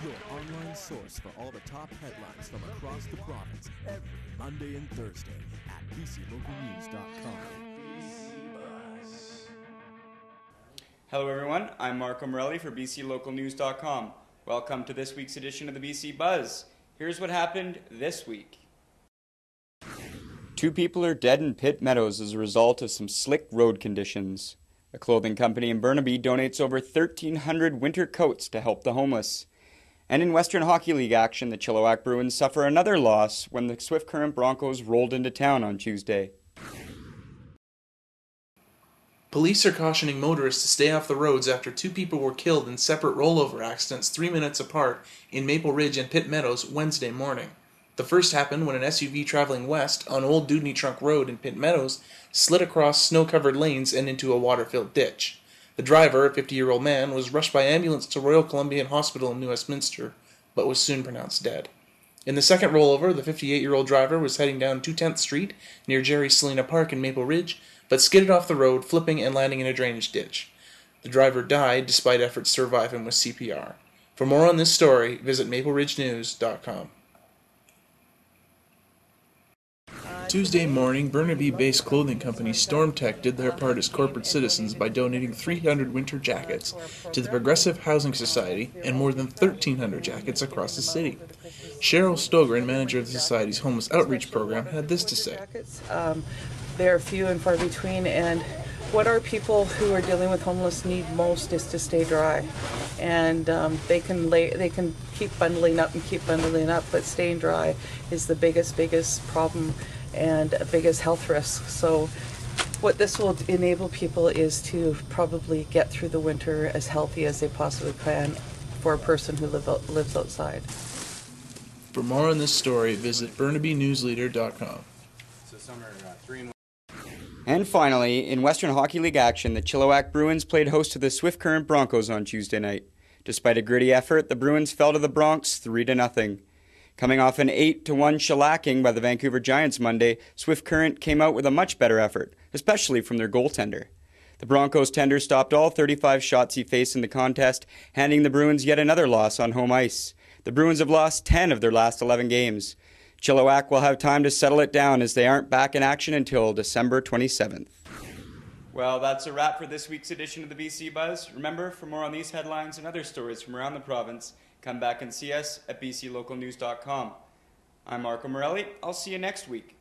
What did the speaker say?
Your online source for all the top headlines from across the province every Monday and Thursday at bclocalnews.com. Hello everyone, I'm Marco Morelli for bclocalnews.com. Welcome to this week's edition of the BC Buzz. Here's what happened this week. 2 people are dead in Pitt Meadows as a result of some slick road conditions. A clothing company in Burnaby donates over 1,300 winter coats to help the homeless. And in Western Hockey League action, the Chilliwack Bruins suffer another loss when the Swift Current Broncos rolled into town on Tuesday. Police are cautioning motorists to stay off the roads after 2 people were killed in separate rollover accidents 3 minutes apart in Maple Ridge and Pitt Meadows Wednesday morning. The first happened when an SUV traveling west on Old Dudney Trunk Road in Pitt Meadows slid across snow-covered lanes and into a water-filled ditch. The driver, a 50-year-old man, was rushed by ambulance to Royal Columbian Hospital in New Westminster, but was soon pronounced dead. In the second rollover, the 58-year-old driver was heading down 210th Street near Jerry Selena Park in Maple Ridge, but skidded off the road, flipping and landing in a drainage ditch. The driver died despite efforts to revive him with CPR. For more on this story, visit mapleridgenews.com. Tuesday morning, Burnaby-based clothing company Stormtech did their part as corporate citizens by donating 300 winter jackets to the Progressive Housing Society and more than 1,300 jackets across the city. Cheryl Stogren, manager of the Society's homeless outreach program, had this to say. They're few and far between, and what our people who are dealing with homeless need most is to stay dry. And they can keep bundling up, but staying dry is the biggest problem and biggest health risk. So what this will enable people is to probably get through the winter as healthy as they possibly can for a person who lives outside. For more on this story, visit BurnabyNewsLeader.com. And finally, in Western Hockey League action, the Chilliwack Bruins played host to the Swift Current Broncos on Tuesday night. Despite a gritty effort, the Bruins fell to the Bronx 3-0. Coming off an 8-1 shellacking by the Vancouver Giants Monday, Swift Current came out with a much better effort, especially from their goaltender. The Broncos tender stopped all 35 shots he faced in the contest, handing the Bruins yet another loss on home ice. The Bruins have lost 10 of their last 11 games. Chilliwack will have time to settle it down as they aren't back in action until December 27th. Well, that's a wrap for this week's edition of the BC Buzz. Remember, for more on these headlines and other stories from around the province, come back and see us at bclocalnews.com. I'm Marco Morelli. I'll see you next week.